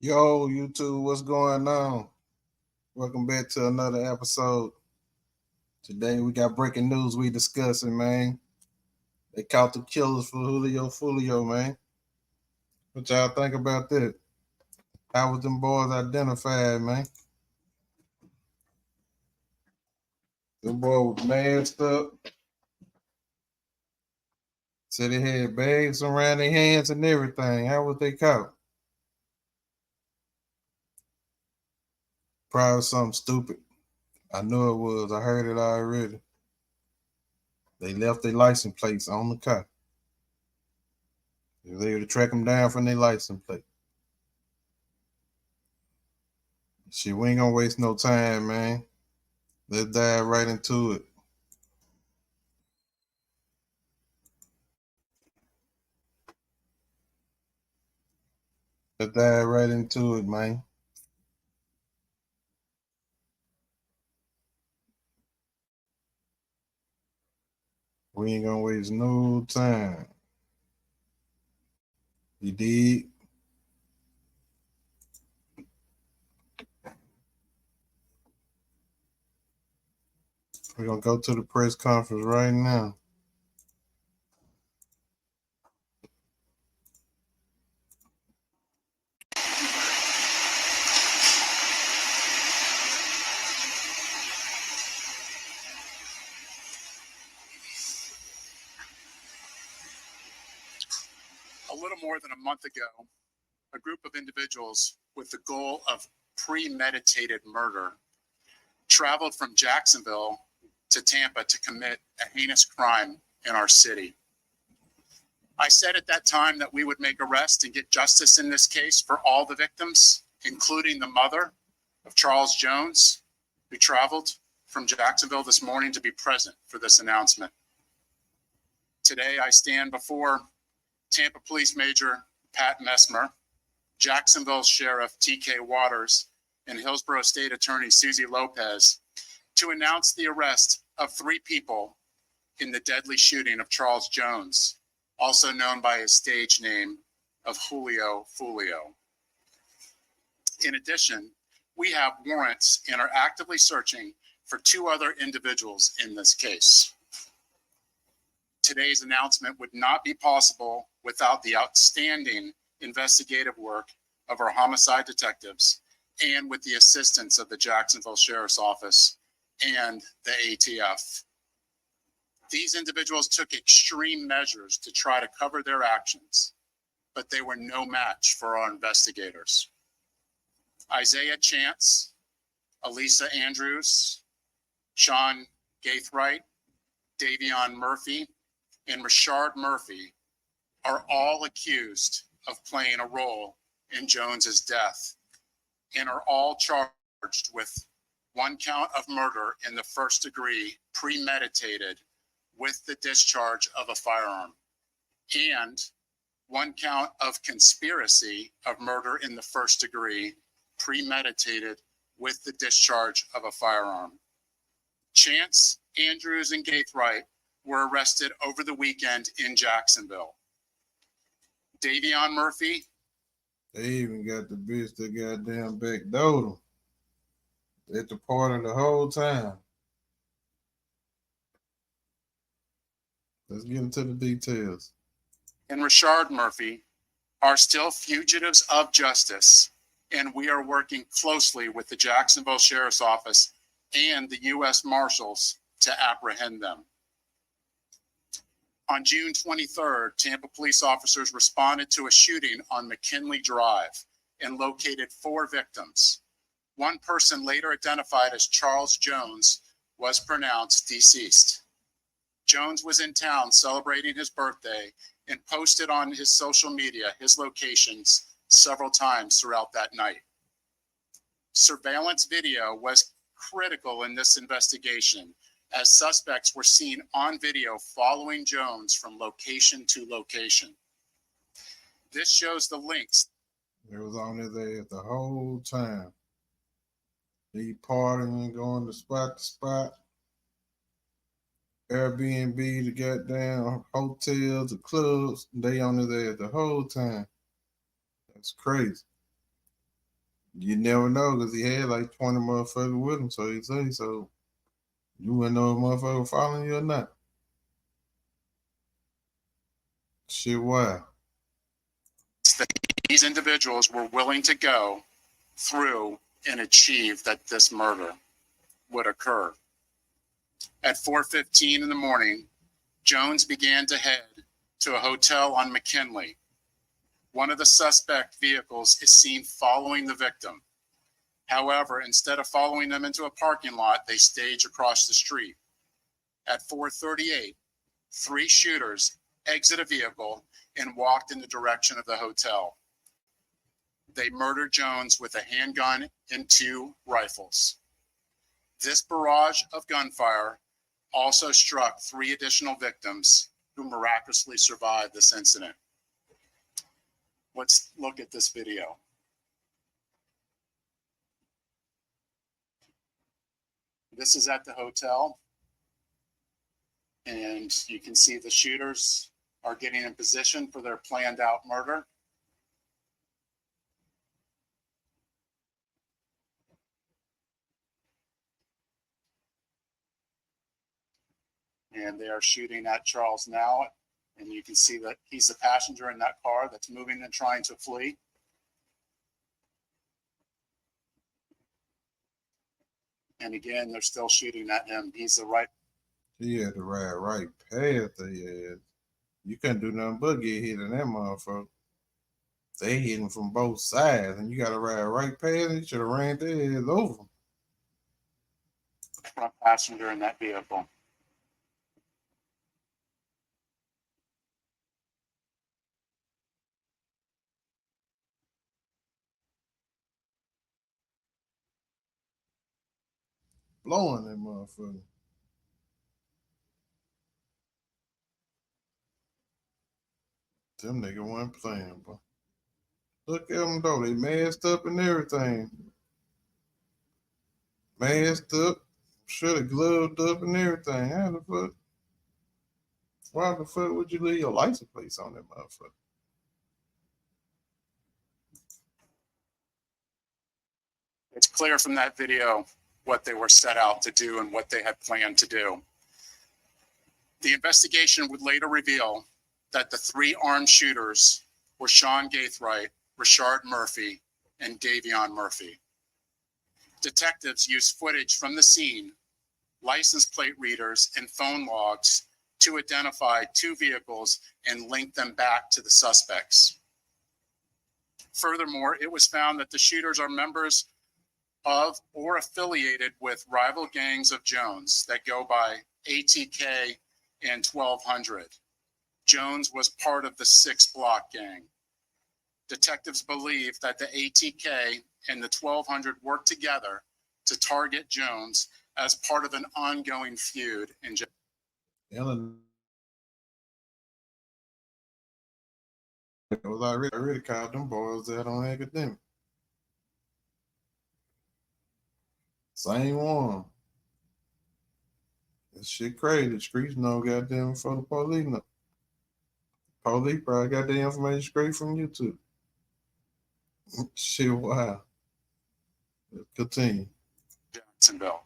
Yo, YouTube, what's going on? Welcome back to another episode. Today we got breaking news we discussing, man. They caught the killers for Julio Foolio, man. What y'all think about that? How was them boys identified, man? Them boys was masked up. Said they had bags around their hands and everything. How was they caught? Probably something stupid. I knew it was. I heard it already. They left their license plates on the car. They were able to track them down from their license plate. Shit, we ain't gonna waste no time, man. Let's dive right into it. Let's dive right into it, man. We ain't gonna waste no time. You did. We're gonna go to the press conference right now. A little more than a month ago, a group of individuals with the goal of premeditated murder traveled from Jacksonville to Tampa to commit a heinous crime in our city. I said at that time that we would make arrests and get justice in this case for all the victims, including the mother of Charles Jones, who traveled from Jacksonville this morning to be present for this announcement. Today, I stand before Tampa Police Major Pat Messmer, Jacksonville Sheriff T.K. Waters, and Hillsborough State Attorney Susie Lopez to announce the arrest of 3 people in the deadly shooting of Charles Jones, also known by his stage name of Julio Foolio. In addition, we have warrants and are actively searching for 2 other individuals in this case. Today's announcement would not be possible without the outstanding investigative work of our homicide detectives and with the assistance of the Jacksonville Sheriff's Office and the ATF. These individuals took extreme measures to try to cover their actions, but they were no match for our investigators. Isaiah Chance, Elisa Andrews, Sean Gaithright, Davion Murphy, and Rashard Murphy are all accused of playing a role in Jones's death and are all charged with 1 count of murder in the first degree premeditated with the discharge of a firearm and 1 count of conspiracy of murder in the first degree premeditated with the discharge of a firearm. Chance, Andrews, and Gaithright were arrested over the weekend in Jacksonville. Davion Murphy. They even got the bitch that goddamn backdoored them at the party the whole time. Let's get into the details. And Rashard Murphy are still fugitives of justice, and we are working closely with the Jacksonville Sheriff's Office and the U.S. Marshals to apprehend them. On June 23rd, Tampa police officers responded to a shooting on McKinley Drive and located 4 victims. 1 person later identified as Charles Jones was pronounced deceased. Jones was in town celebrating his birthday and posted on his social media his locations several times throughout that night. Surveillance video was critical in this investigation, as suspects were seen on video following Jones from location to location. This shows the links. It was on there the whole time. He partying and going to spot to spot. Airbnb, the goddamn hotels, the clubs, they on there the whole time. That's crazy. You never know because he had like 20 motherfuckers with him, so he say so. You wouldn't know if motherfucker following you or not. Shit, why? These individuals were willing to go through and achieve that this murder would occur. At 4:15 in the morning, Jones began to head to a hotel on McKinley. One of the suspect vehicles is seen following the victim. However, instead of following them into a parking lot, they stage across the street. At 4:38, 3 shooters exit a vehicle and walked in the direction of the hotel. They murdered Jones with a handgun and 2 rifles. This barrage of gunfire also struck 3 additional victims who miraculously survived this incident. Let's look at this video. This is at the hotel, and you can see the shooters are getting in position for their planned out murder. And they are shooting at Charles now, and you can see that he's the passenger in that car that's moving and trying to flee. And again, they're still shooting at him. He's the right. He had to ride right past the head. You couldn't do nothing but get hit in that motherfucker. They hit him from both sides, and you got to ride right past him. You should have ran their heads over. Front passenger in that vehicle. Blowing that motherfucker. Them niggas wasn't playing, bro. Look at them though. They masked up and everything. Masked up. Should have gloved up and everything. How the fuck? Why the fuck would you leave your license plate on that motherfucker? It's clear from that video what they were set out to do and what they had planned to do. The investigation would later reveal that the 3 armed shooters were Sean Gaithright, Richard Murphy, and Davion Murphy. Detectives used footage from the scene, license plate readers, and phone logs to identify 2 vehicles and link them back to the suspects. Furthermore, it was found that the shooters are members of or affiliated with rival gangs of Jones that go by ATK and 1200. Jones was part of the 6 Block gang. Detectives believe that the ATK and the 1200 worked together to target Jones as part of an ongoing feud in Ellen was already called them boys out on academic. Same one. This shit crazy. The streets know goddamn for the police know. Police probably got the information straight from YouTube. Shit, wow. Continue. Jacksonville.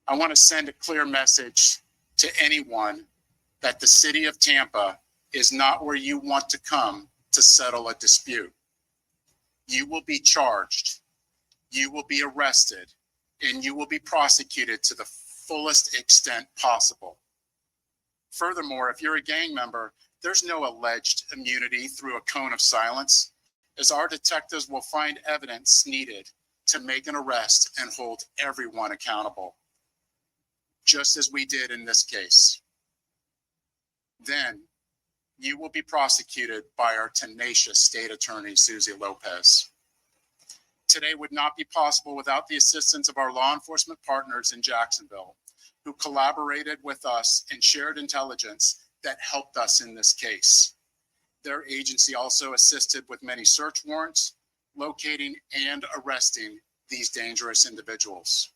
I want to send a clear message to anyone that the city of Tampa is not where you want to come to settle a dispute. You will be charged, you will be arrested, and you will be prosecuted to the fullest extent possible. Furthermore, if you're a gang member, there's no alleged immunity through a cone of silence, as our detectives will find evidence needed to make an arrest and hold everyone accountable, just as we did in this case. Then you will be prosecuted by our tenacious state attorney, Susie Lopez. Today would not be possible without the assistance of our law enforcement partners in Jacksonville, who collaborated with us and shared intelligence that helped us in this case. Their agency also assisted with many search warrants, locating and arresting these dangerous individuals.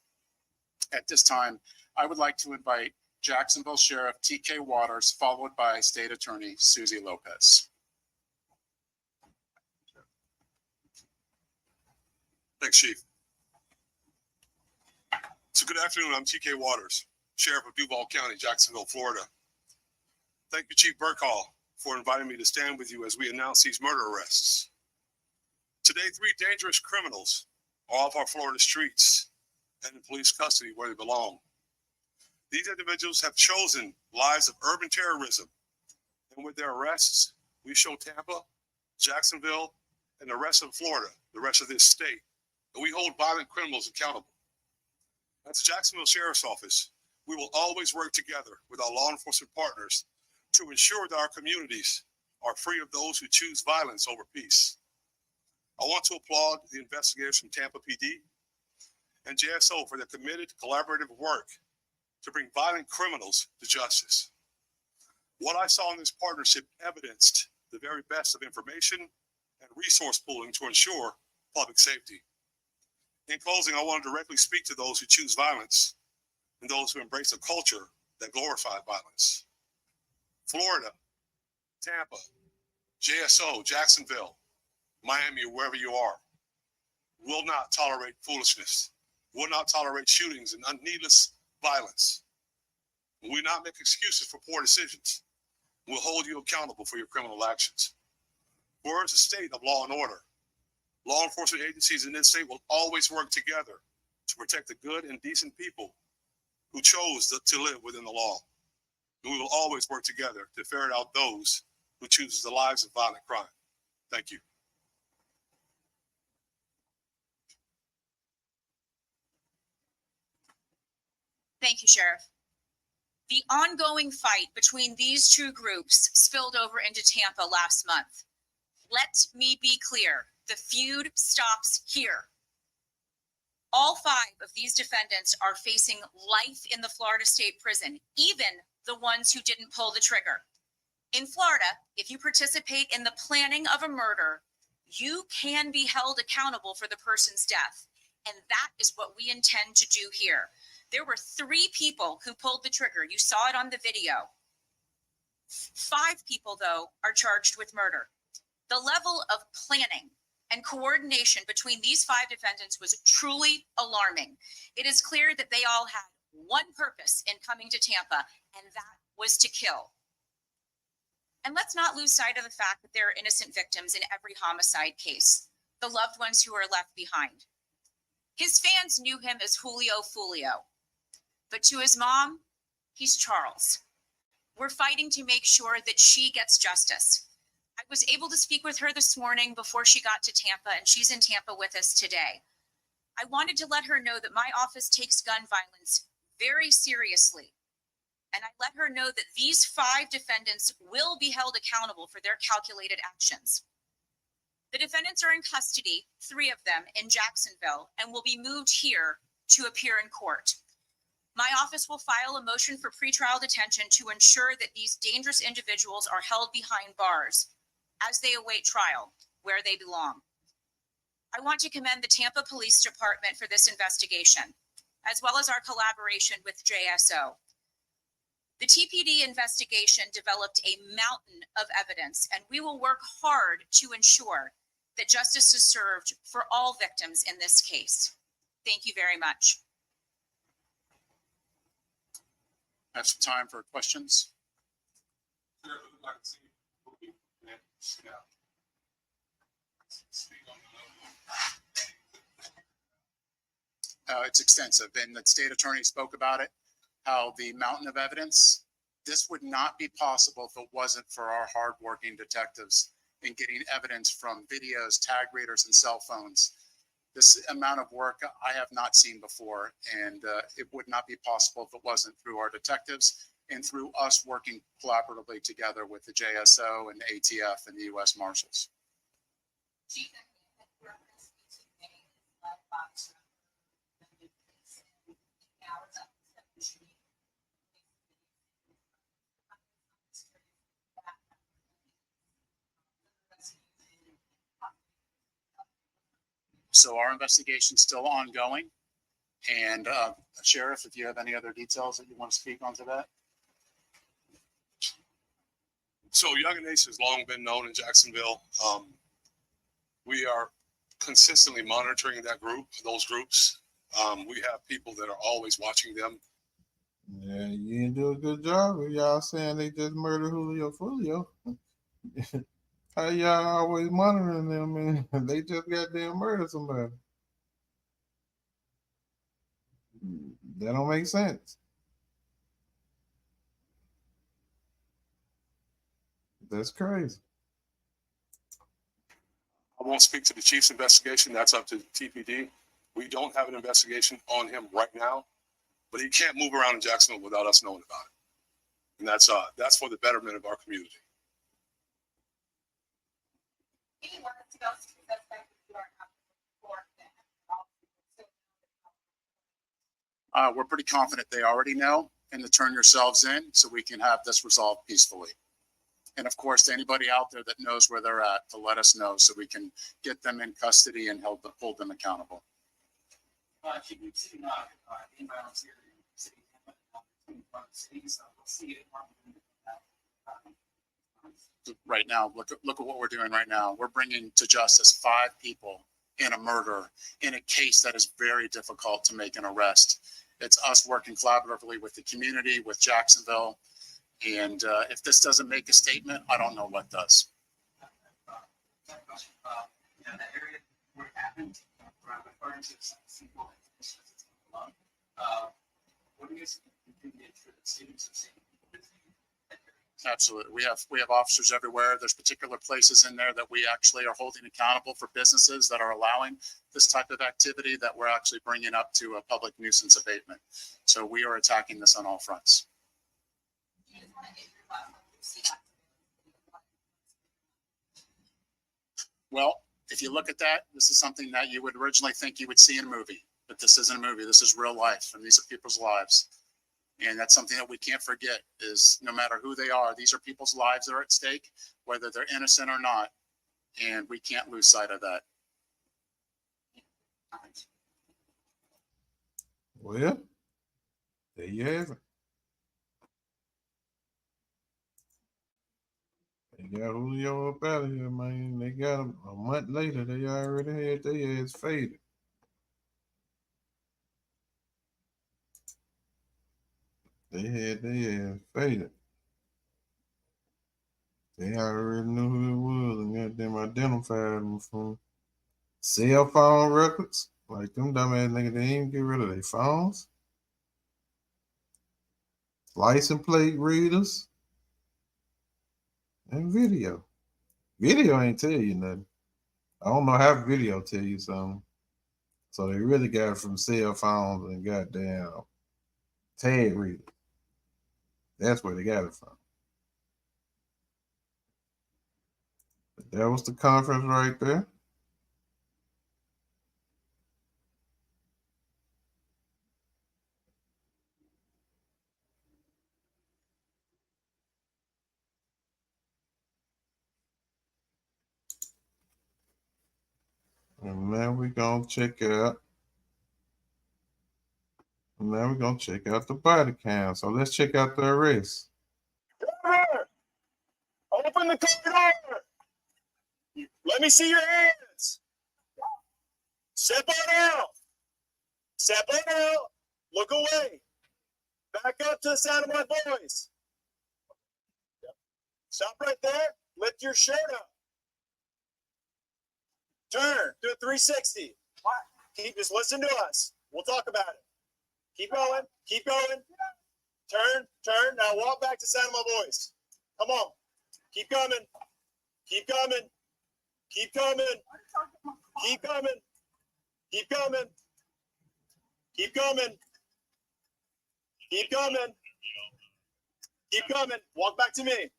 At this time, I would like to invite Jacksonville Sheriff T.K. Waters, followed by State Attorney Susie Lopez. Thanks, Chief. So good afternoon. I'm TK Waters, Sheriff of Duval County, Jacksonville, Florida. Thank you, Chief Burkhall, for inviting me to stand with you as we announce these murder arrests. Today, 3 dangerous criminals are off our Florida streets and in police custody where they belong. These individuals have chosen lives of urban terrorism, and with their arrests, we show Tampa, Jacksonville, and the rest of Florida, the rest of this state, that we hold violent criminals accountable. At the Jacksonville Sheriff's Office, we will always work together with our law enforcement partners to ensure that our communities are free of those who choose violence over peace. I want to applaud the investigators from Tampa PD and JSO for their committed collaborative work to bring violent criminals to justice. What I saw in this partnership evidenced the very best of information and resource pooling to ensure public safety. In closing, I want to directly speak to those who choose violence and those who embrace a culture that glorifies violence. Florida, Tampa, JSO, Jacksonville, Miami, or wherever you are, will not tolerate foolishness, will not tolerate shootings and needless violence. We will not make excuses for poor decisions. We'll hold you accountable for your criminal actions. We're a state of law and order. Law enforcement agencies in this state will always work together to protect the good and decent people who chose to live within the law. And we will always work together to ferret out those who choose the lives of violent crime. Thank you. Thank you, Sheriff. The ongoing fight between these 2 groups spilled over into Tampa last month. Let me be clear, the feud stops here. All 5 of these defendants are facing life in the Florida State Prison, even the ones who didn't pull the trigger. In Florida, if you participate in the planning of a murder, you can be held accountable for the person's death. And that is what we intend to do here. There were 3 people who pulled the trigger. You saw it on the video. 5 people, though, are charged with murder. The level of planning and coordination between these 5 defendants was truly alarming. It is clear that they all had one purpose in coming to Tampa, and that was to kill. And let's not lose sight of the fact that there are innocent victims in every homicide case, the loved ones who are left behind. His fans knew him as Julio Foolio, but to his mom, he's Charles. We're fighting to make sure that she gets justice. I was able to speak with her this morning before she got to Tampa, and she's in Tampa with us today. I wanted to let her know that my office takes gun violence very seriously. And I let her know that these 5 defendants will be held accountable for their calculated actions. The defendants are in custody, 3 of them in Jacksonville, and will be moved here to appear in court. My office will file a motion for pretrial detention to ensure that these dangerous individuals are held behind bars as they await trial, where they belong. I want to commend the Tampa Police Department for this investigation, as well as our collaboration with JSO. The TPD investigation developed a mountain of evidence, and we will work hard to ensure that justice is served for all victims in this case. Thank you very much. I have some time for questions. It's extensive, and the state attorney spoke about it, how the mountain of evidence, this would not be possible if it wasn't for our hardworking detectives in getting evidence from videos, tag readers, and cell phones. This amount of work I have not seen before, and it would not be possible if it wasn't through our detectives and through us working collaboratively together with the JSO and the ATF and the U.S. Marshals. So our investigation's still ongoing. And Sheriff, if you have any other details that you want to speak onto that. So Young and Ace has long been known in Jacksonville. We are consistently monitoring those groups. We have people that are always watching them. Yeah, you didn't do a good job. If y'all saying they just murdered Julio Foolio, how y'all always monitoring them and they just goddamn murdered somebody? That don't make sense. That's crazy. I won't speak to the chief's investigation. That's up to TPD. We don't have an investigation on him right now, but he can't move around in Jacksonville without us knowing about it. And that's for the betterment of our community. We're pretty confident they already know, and to turn yourselves in so we can have this resolved peacefully. And of course, to anybody out there that knows where they're at, to let us know so we can get them in custody and hold them accountable. Right now, look at what we're doing right now. We're bringing to justice 5 people in a murder in a case that is very difficult to make an arrest. It's us working collaboratively with the community, with Jacksonville. And if this doesn't make a statement, I don't know what does. Absolutely. We have officers everywhere. There's particular places in there that we actually are holding accountable for businesses that are allowing this type of activity that we're actually bringing up to a public nuisance abatement. So we are attacking this on all fronts. Well, if you look at that, this is something that you would originally think you would see in a movie, but this isn't a movie. This is real life, and these are people's lives. And that's something that we can't forget is no matter who they are, these are people's lives that are at stake, whether they're innocent or not. And we can't lose sight of that. Well, there you have it. They got Julio up out of here, man. They got him a month later. They already had their ass faded. They had their ass faded. They already knew who it was and goddamn identified them from cell phone records. Like them dumbass niggas, they didn't get rid of their phones. License plate readers. And video. Video ain't tell you nothing. I don't know how video tell you something. So they really got it from cell phones and goddamn tag readers. That's where they got it from. But that was the conference right there. And now we're gonna check out. Now we're gonna check out the body cam. So let's check out the arrest. Open the car door. Let me see your hands. Step on out. Step on out. Look away. Back up to the sound of my voice. Stop right there. Lift your shirt up. Turn. Do a 360. Just listen to us. We'll talk about it. Keep going. Keep going. Turn. Turn. Now walk back to the sound of my voice. Come on. Keep coming. Keep coming. Keep coming. Keep coming. Keep coming. Keep coming. Keep coming. Keep coming. Walk back to me.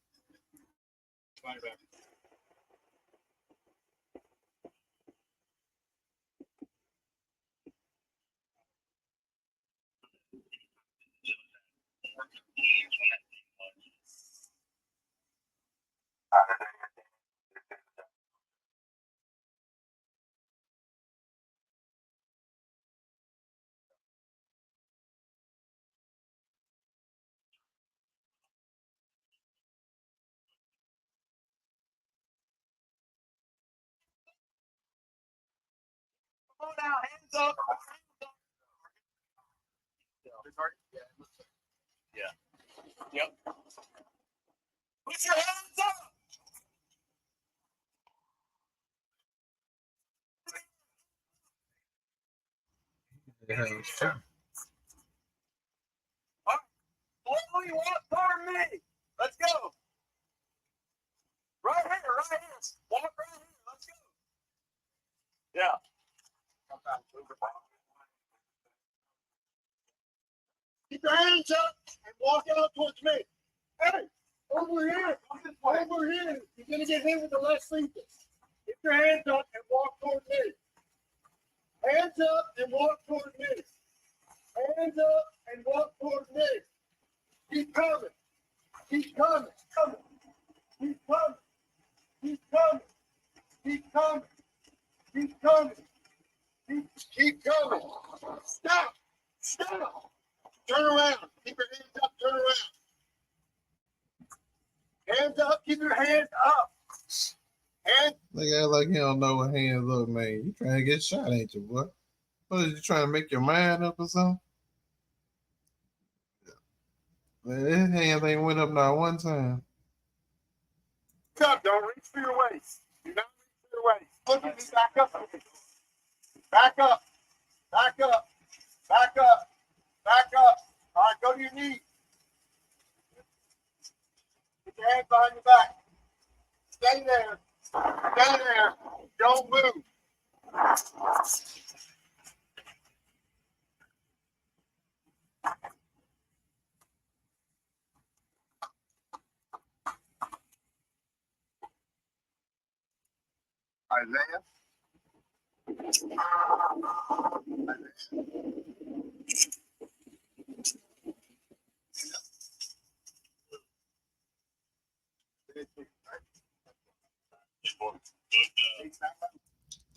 now. Hands up. Yeah. Yep. Put your hands up. Slowly walk toward me. Let's go. Right here, right here. Walk right here. Let's go. Yeah. Keep your hands up and walk out towards me. Hey, over here. Over here. You're going to get hit with the left sleeper. Keep your hands up and walk towards me. Hands up and walk towards me. Hands up and walk towards me. Keep coming. Keep coming. Keep coming. Keep coming. Keep coming. Keep coming. Keep coming. Stop. Stop. Turn around. Keep your hands up. Turn around. Hands up. Keep your hands up. Hands. Nigga act like he don't know what hands up, man. You trying to get shot, ain't you, boy? What, is you trying to make your mind up or something? Man, his hands ain't went up not one time. Up. Don't reach for your waist. Do not reach for your waist. Look at me. Back up. Back up. Back up. Back up. Back up. All right, go to your knees. Put your hands behind your back. Stay there. Stay there. Don't move. Isaiah.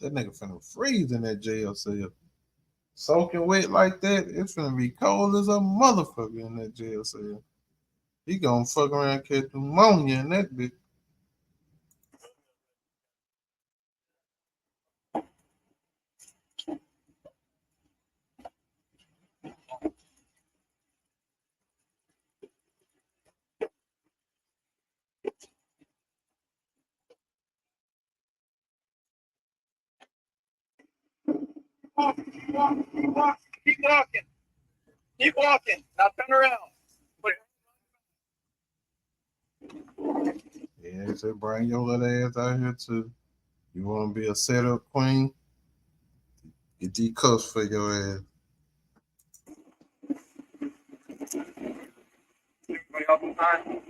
That nigga finna freeze in that jail cell. Soaking wet like that, it's finna be cold as a motherfucker in that jail cell. He gonna fuck around and catch pneumonia in that bitch. Keep walking. Keep walking. Keep walking. Keep walking. Now turn around. Yeah, they said bring your little ass out here too. You wanna be a setup queen? Get these cuffs for your ass. Everybody up in time.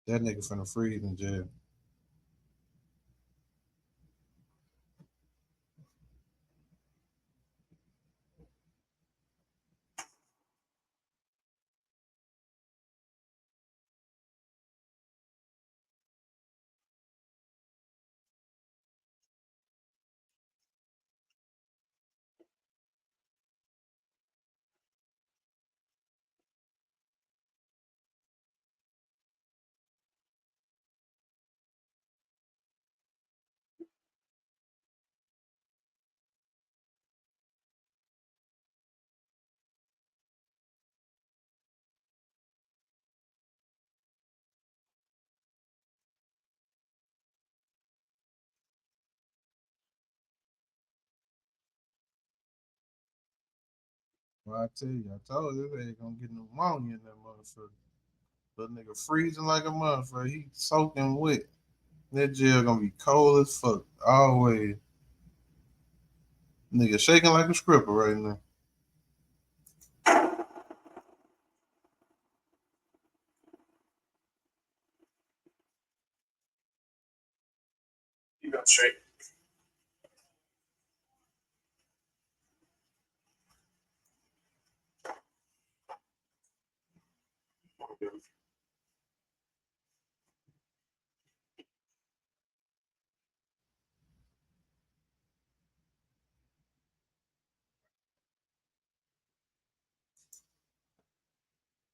That nigga finna freeze in jail. Well, I tell you, I told you they ain't gonna get pneumonia in that motherfucker. Little nigga freezing like a motherfucker. He soaking wet. That jail gonna be cold as fuck. Always. Nigga shaking like a stripper right now. You go straight.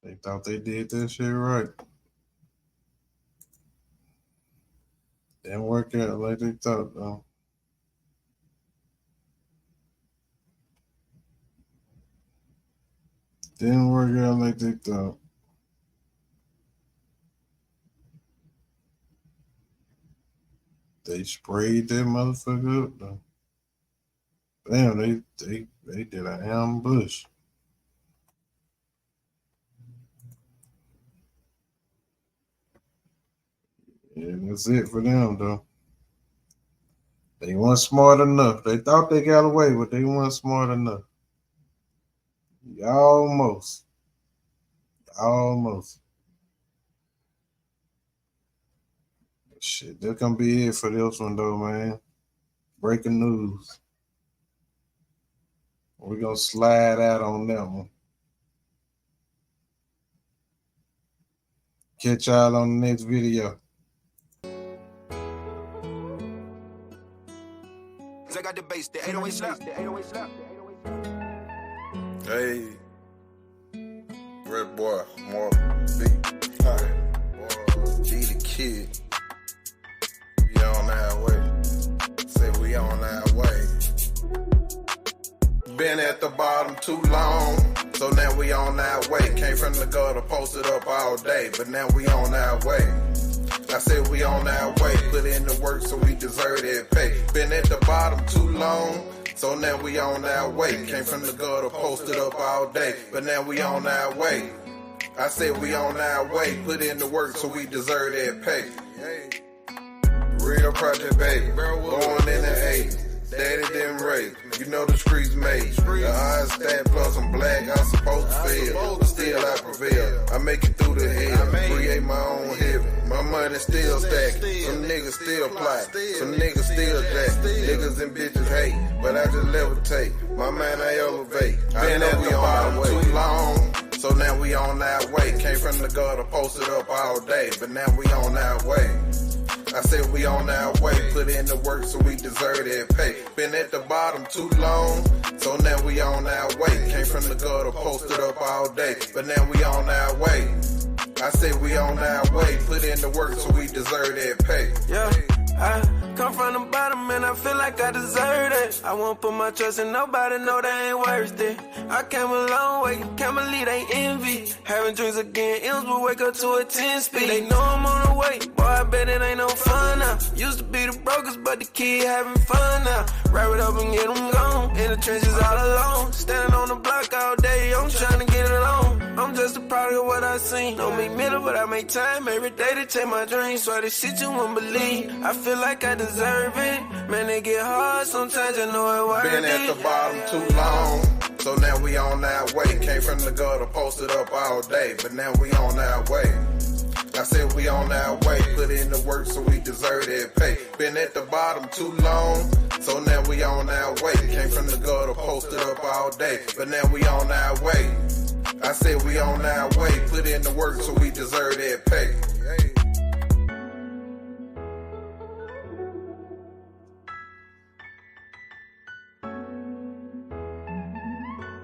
They thought they did that shit right. Didn't work out like they thought, though. Didn't work out like they thought. They sprayed that motherfucker up, though. Damn, they did an ambush. Yeah, that's it for them, though. They weren't smart enough. They thought they got away, but they weren't smart enough. Almost. Shit, that's gonna be it for this one, though, man. Breaking news. We're gonna slide out on that one. Catch y'all on the next video. I got the bass, the 808 slap. Hey, Red Boy, more big time. G the Kid. We on our way. Say we on our way. Been at the bottom too long, so now we on our way. Came from the gutter, posted up all day, but now we on our way. I said we on our way, put in the work so we deserve that pay. Been at the bottom too long, so now we on our way. Came from the gutter, posted up all day, but now we on our way. I said we on our way, put in the work so we deserve that pay. Real project baby, born in the 80s. Daddy didn't rape, you know the streets made. The odds stat plus I'm black, I'm supposed to fail, but still I prevail. I make it through the hell, create my own heaven. My money still stacked, some niggas still plot, some niggas still jack. Niggas and bitches hate, but I just levitate. My man I elevate. Been at the bottom too long, so now we on our way. Came from the gutter, posted up all day, but now we on our way. I said we on our way, put in the work so we deserve that pay. Been at the bottom too long, so now we on our way. Came from the gutter, posted up all day, but now we on our way. I said we on our way, put in the work so we deserve that pay. Yeah, I come from the bottom and I feel like I deserve it. I won't put my trust in nobody, know they ain't worth it. I came a long way, can't believe they envy. Having drinks again, M's will wake up to a 10 speed. They know I'm on the way, boy, I bet it ain't no fun now. Used to be the brokers, but the kid having fun now. Wrap it up and get them gone, in the trenches all alone. Standing on the block all day, I'm trying to get it on. I'm just a product of what I seen. Don't make middle, but I make time every day to take my dreams. Swear this shit you won't believe. I feel like I deserve it. Man, they get hard sometimes, I know it worth it. Been at the bottom too long, so now we on our way. Came from the gutter, posted up all day, but now we on our way. I said we on our way, put in the work so we deserve that pay. Been at the bottom too long, so now we on our way. Came from the gutter, posted up all day, but now we on our way. I said we on our way, put in the work so we deserve that pay.